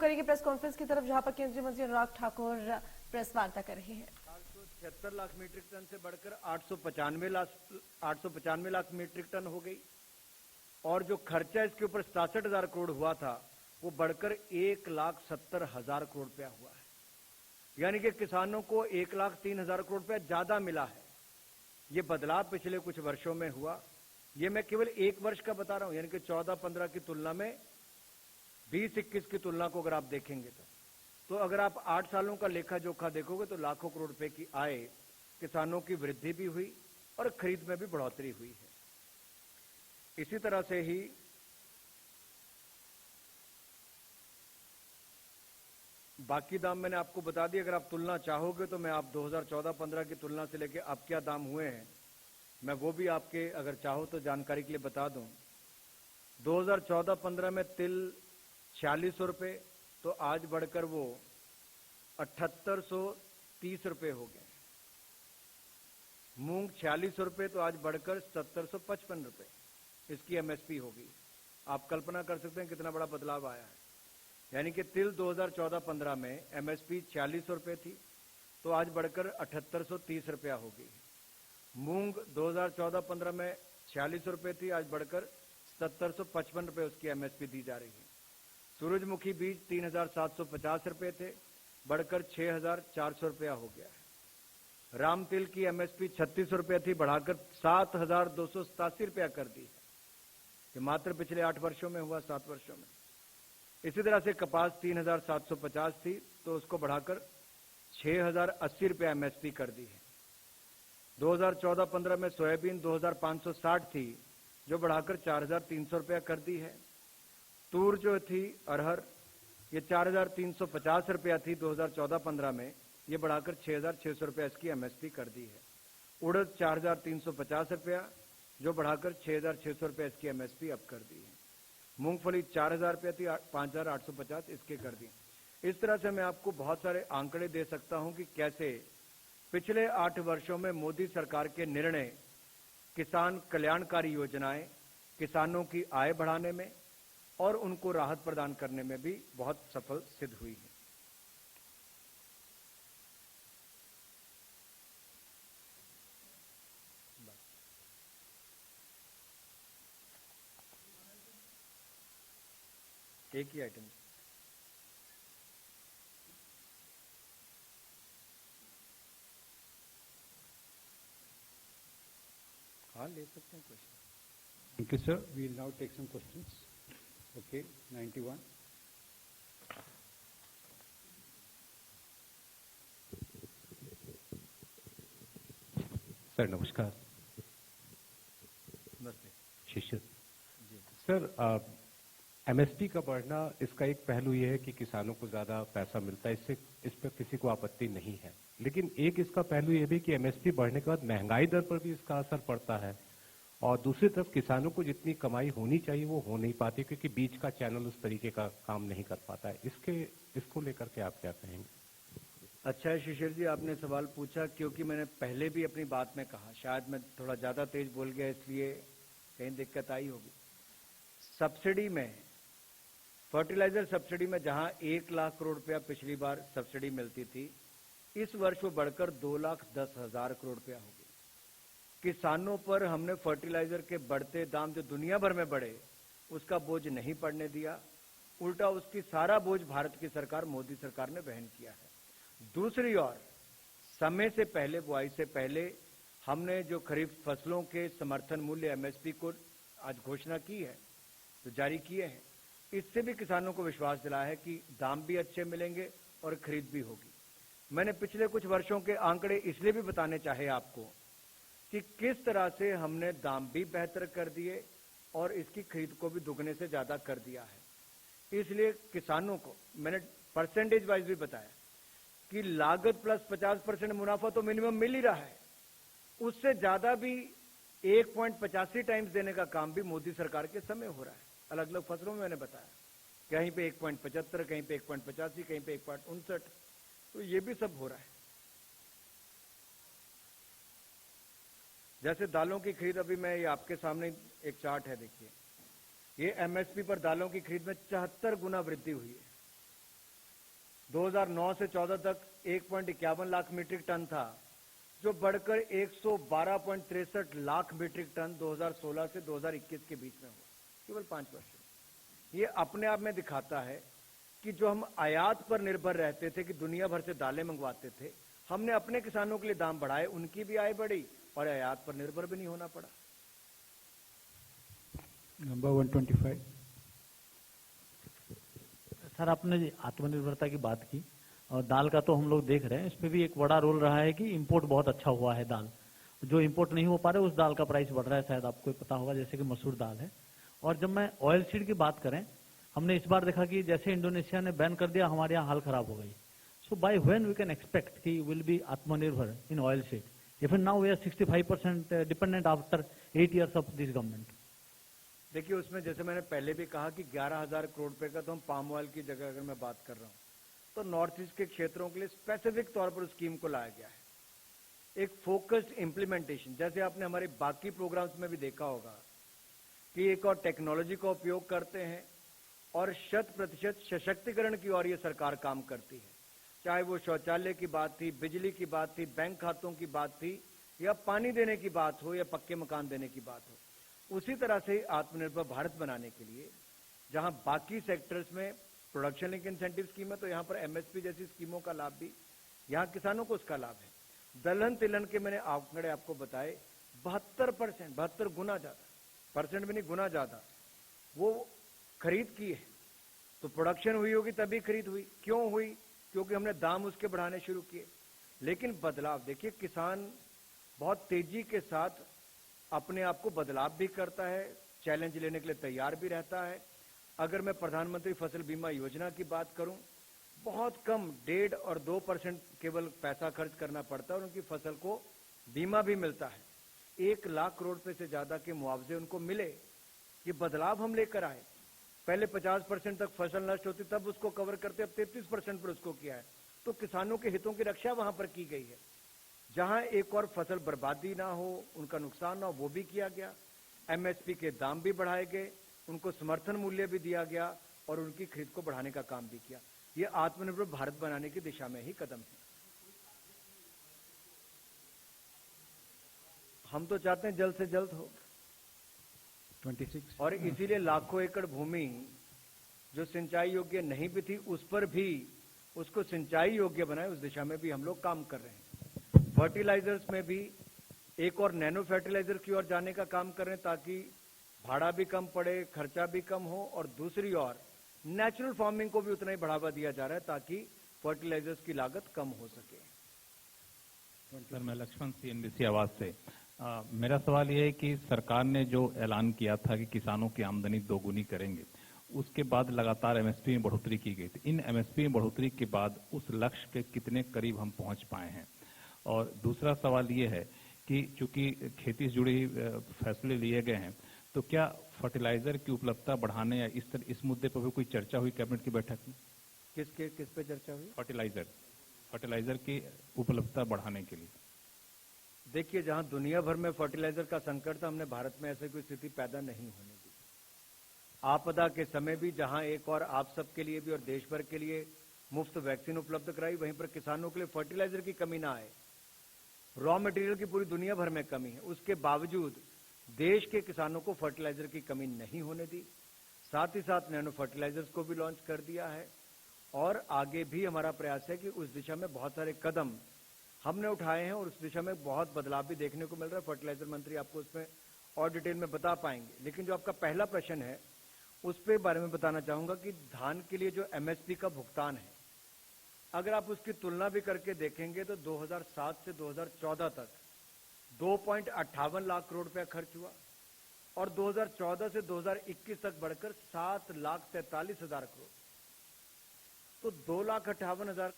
करेंगे press conference की तरफ, जहां पर केंद्रीय मंत्री अनुराग ठाकुर प्रेस वार्ता कर रहे हैं। 476 लाख मीट्रिक टन से बढ़कर 895 लाख मीट्रिक टन हो गई और जो खर्चा इसके ऊपर 67,000 करोड़ हुआ था वो बढ़कर 1,70,000 करोड़ रुपया हुआ है। यानी कि किसानों को 1,03,000 करोड़ रुपया ज्यादा मिला है। ये बदलाव पिछले कुछ वर्षों में हुआ। ये मैं केवल एक वर्ष का बता रहा हूं, यानी कि 14-15 की तुलना में 20-21 की तुलना को अगर आप देखेंगे तो अगर आप 8 सालों का लेखा जोखा देखोगे तो लाखों करोड़ रुपए की आय, किसानों की वृद्धि भी हुई और खरीद में भी बढ़ोतरी हुई है। इसी तरह से ही बाकी दाम मैंने आपको बता दिए। अगर आप तुलना चाहोगे तो मैं आप 2014-15 की तुलना से लेकर अब क्या दाम हुए हैं मैं वो भी आपके अगर चाहो तो जानकारी के लिए बता दूं। 2014-15 में तिल 4600 रुपए तो आज बढ़कर वो 7830 रुपए हो गए। मूंग 4600 रुपए तो आज बढ़कर 7755 रुपए इसकी एमएसपी होगी। आप कल्पना कर सकते हैं कितना बड़ा बदलाव आया है। यानी कि तिल 2014-15 में एमएसपी 4600 रुपए थी तो आज बढ़कर 7830 रुपया हो गई। मूंग 2014-15 में 4600 रुपए थी, आज बढ़कर 7755 रुपए उसकी एमएसपी दी जा रही है। सूरजमुखी बीज 3,750 रुपए थे, बढ़कर 6,400 रुपया हो गया है। राम तिल की एमएसपी 3600 रुपया थी, बढ़ाकर 7,287 रुपया कर दी है। ये मात्र पिछले 8 वर्षों में हुआ, 7 वर्षों में। इसी तरह से कपास 3,750 थी तो उसको बढ़ाकर 6,080 रुपया एमएसपी कर दी है। 2014-15 में सोयाबीन 2,560 थी जो बढ़ाकर 4,300 रुपया कर दी है। तूर जो थी अरहर ये 4,350 रुपया थी 2014-15 में, ये बढ़ाकर 6,600 रुपया इसकी एमएसपी कर दी है। उड़द 4,350 रुपया जो बढ़ाकर 6,600 रुपया इसकी एमएसपी अब कर दी है। मूंगफली 4,000 रुपया थी, 5,850 इसके कर दी। इस तरह से मैं आपको बहुत सारे आंकड़े दे सकता हूं कि कैसे पिछले 8 वर्षों में मोदी सरकार के निर्णय किसान कल्याणकारी योजनाएं किसानों की आय बढ़ाने में और उनको राहत प्रदान करने में भी बहुत सफल सिद्ध हुई है। एक ही आइटम हाँ ले सकते हैं question. Thank you, sir. We will now take some questions. Okay, 91. Sir नमस्कार। नमस्ते। शिशिर सर, एमएसपी का बढ़ना इसका एक पहलू ये है कि किसानों को ज्यादा पैसा मिलता है, इससे इस पर किसी को आपत्ति नहीं है। लेकिन एक इसका पहलू ये भी कि एमएसपी बढ़ने के बाद महंगाई दर पर भी इसका असर पड़ता है और दूसरी तरफ किसानों को जितनी कमाई होनी चाहिए वो हो नहीं पाती क्योंकि बीच का चैनल उस तरीके का काम नहीं कर पाता है। इसको लेकर के आप क्या कहेंगे? अच्छा है शिशिर जी, आपने सवाल पूछा क्योंकि मैंने पहले भी अपनी बात में कहा, शायद मैं थोड़ा ज्यादा तेज बोल गया इसलिए कहीं दिक्कत आई होगी। सब्सिडी में, फर्टिलाइजर सब्सिडी में जहां 1 लाख करोड़ रुपया पिछली बार सब्सिडी मिलती थी, इस वर्ष वो बढ़कर 2,10,000 करोड़ रुपया हो गई। किसानों पर हमने फर्टिलाइजर के बढ़ते दाम जो दुनिया भर में बढ़े उसका बोझ नहीं पड़ने दिया, उल्टा उसकी सारा बोझ भारत की सरकार, मोदी सरकार ने वहन किया है। दूसरी ओर समय से पहले, बुआई से पहले हमने जो खरीफ फसलों के समर्थन मूल्य एमएसपी को आज घोषणा की है, तो जारी किए हैं, इससे भी किसानों को विश्वास दिलाया है कि दाम भी अच्छे मिलेंगे और खरीद भी होगी। मैंने पिछले कुछ वर्षों के आंकड़े इसलिए भी बताने चाहे आपको कि किस तरह से हमने दाम भी बेहतर कर दिए और इसकी खरीद को भी दुगने से ज्यादा कर दिया है। इसलिए किसानों को मैंने परसेंटेज वाइज भी बताया कि लागत प्लस 50% मुनाफा तो मिनिमम मिल ही रहा है, उससे ज्यादा भी 1.85 टाइम्स देने का काम भी मोदी सरकार के समय हो रहा है। अलग अलग फसलों में मैंने बताया, कहीं पे 1.75, कहीं पे 1.85, कहीं पे 1.59, तो ये भी सब हो रहा है। जैसे दालों की खरीद, अभी मैं ये आपके सामने एक चार्ट है, देखिए, ये एमएसपी पर दालों की खरीद में 74 गुना वृद्धि हुई है। 2009 से 14 तक 1.51 लाख मीट्रिक टन था, जो बढ़कर 112.63 लाख मीट्रिक टन 2016 से 2021 के बीच में हुआ, केवल 5%। ये अपने आप में दिखाता है कि जो हम आयात पर निर्भर रहते थे, कि दुनिया भर से दालें मंगवाते थे, हमने अपने किसानों के लिए दाम बढ़ाए, उनकी भी आय बढ़ी और आयात पर निर्भर भी नहीं होना पड़ा। Number 125. सर, आपने आत्मनिर्भरता की बात की और दाल का तो हम लोग देख रहे हैं, इसमें भी एक बड़ा रोल रहा है कि इंपोर्ट बहुत अच्छा हुआ है दाल। जो इंपोर्ट नहीं हो पा रहे उस दाल का प्राइस बढ़ रहा है, शायद आपको पता होगा, जैसे कि मसूर दाल है। और जब मैं ऑयल सीड की बात करें, हमने इस बार देखा कि जैसे इंडोनेशिया ने बैन कर दिया, हमारे यहाँ हाल खराब हो गई। So by when we can expect कि will be atmanirbhar in oil seed? Even now we are 65% dependent after 8 years of this government. देखिए, उसमें जैसे मैंने पहले भी कहा कि 11,000 करोड़ रुपए का तो हम पाम ऑयल की जगह अगर मैं बात कर रहा हूं, तो नॉर्थ ईस्ट के क्षेत्रों के लिए स्पेसिफिक तौर पर उस स्कीम को लाया गया है। एक फोकस्ड इंप्लीमेंटेशन, जैसे आपने हमारे बाकी प्रोग्राम्स में भी देखा होगा कि एक और टेक्नोलॉजी का उपयोग करते हैं और 100% सशक्तिकरण की ओर ये सरकार काम करती है। चाहे वो शौचालय की बात थी, बिजली की बात थी, बैंक खातों की बात थी, या पानी देने की बात हो, या पक्के मकान देने की बात हो। उसी तरह से आत्मनिर्भर भारत बनाने के लिए जहां बाकी सेक्टर्स में प्रोडक्शन लिंक इंसेंटिव स्कीम है, तो यहां पर एमएसपी जैसी स्कीमों का लाभ भी यहां किसानों को उसका लाभ है। दलहन तिलहन के मैंने आंकड़े आपको बताए, 72%, 72 गुना ज्यादा, परसेंट भी नहीं गुना ज्यादा वो खरीद की है। तो प्रोडक्शन हुई होगी तभी खरीद हुई। क्यों हुई? क्योंकि हमने दाम उसके बढ़ाने शुरू किए। लेकिन बदलाव देखिए, किसान बहुत तेजी के साथ अपने आप को बदलाव भी करता है, चैलेंज लेने के लिए तैयार भी रहता है। अगर मैं प्रधानमंत्री फसल बीमा योजना की बात करूं, बहुत कम 1.5 और 2% केवल पैसा खर्च करना पड़ता है और उनकी फसल को बीमा भी मिलता है। 1 लाख करोड़ रुपए से ज्यादा के मुआवजे उनको मिले। ये बदलाव हम लेकर आए। पहले 50% तक फसल नष्ट होती तब उसको कवर करते, अब 33% पर उसको किया है। तो किसानों के हितों की रक्षा वहां पर की गई है। जहां एक और फसल बर्बादी ना हो, उनका नुकसान ना हो, वो भी किया गया। एमएसपी के दाम भी बढ़ाए गए, उनको समर्थन मूल्य भी दिया गया और उनकी खरीद को बढ़ाने का काम भी किया। ये आत्मनिर्भर भारत बनाने की दिशा में ही कदम है। हम तो चाहते हैं जल्द से जल्द हो 26. और इसीलिए लाखों एकड़ भूमि जो सिंचाई योग्य नहीं भी थी, उस पर भी उसको सिंचाई योग्य बनाए, उस दिशा में भी हम लोग काम कर रहे हैं। फर्टिलाइजर्स में भी एक और नैनो फर्टिलाइजर की ओर जाने का काम कर रहे हैं, ताकि भाड़ा भी कम पड़े, खर्चा भी कम हो, और दूसरी ओर नेचुरल फार्मिंग को भी उतना ही बढ़ावा दिया जा रहा है ताकि फर्टिलाइजर्स की लागत कम हो सके। सर, मैं लक्ष्मण CNBC आवाज से। मेरा सवाल यह है कि सरकार ने जो ऐलान किया था कि किसानों की आमदनी दोगुनी करेंगे, उसके बाद लगातार एमएसपी में बढ़ोतरी की गई थी। इन एमएसपी में बढ़ोतरी के बाद उस लक्ष्य के कितने करीब हम पहुंच पाए हैं? और दूसरा सवाल ये है कि चूंकि खेती से जुड़ी फैसले लिए गए हैं, तो क्या फर्टिलाइजर की उपलब्धता बढ़ाने या इस मुद्दे पर भी कोई चर्चा हुई कैबिनेट की बैठक में? किस पे चर्चा हुई? फर्टिलाइजर की उपलब्धता बढ़ाने के लिए। देखिए, जहां दुनिया भर में फर्टिलाइजर का संकट था, हमने भारत में ऐसी कोई स्थिति पैदा नहीं होने दी। आपदा के समय भी जहां एक और आप सबके लिए भी और देश भर के लिए मुफ्त वैक्सीन उपलब्ध कराई, वहीं पर किसानों के लिए फर्टिलाइजर की कमी ना आए। रॉ मटेरियल की पूरी दुनिया भर में कमी है, उसके बावजूद देश के किसानों को फर्टिलाइजर की कमी नहीं होने दी। साथ ही साथ नैनो फर्टिलाइजर्स को भी लॉन्च कर दिया है और आगे भी हमारा प्रयास है कि उस दिशा में बहुत सारे कदम हमने उठाए हैं और उस दिशा में बहुत बदलाव भी देखने को मिल रहा है। फर्टिलाइजर मंत्री आपको उसमें और डिटेल में बता पाएंगे। लेकिन जो आपका पहला प्रश्न है, उस पे बारे में बताना चाहूंगा कि धान के लिए जो एमएसपी का भुगतान है, अगर आप उसकी तुलना भी करके देखेंगे तो 2007 से 2014 तक 2.58 लाख करोड़ रुपया खर्च हुआ और 2014 से 2021 तक बढ़कर 7,43,000 करोड़, तो 2,58,000।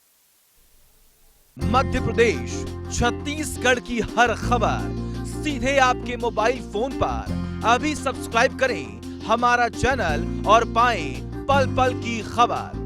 मध्य प्रदेश, छत्तीसगढ़ की हर खबर सीधे आपके मोबाइल फोन पर। अभी सब्सक्राइब करें हमारा चैनल और पाएं पल पल की खबर।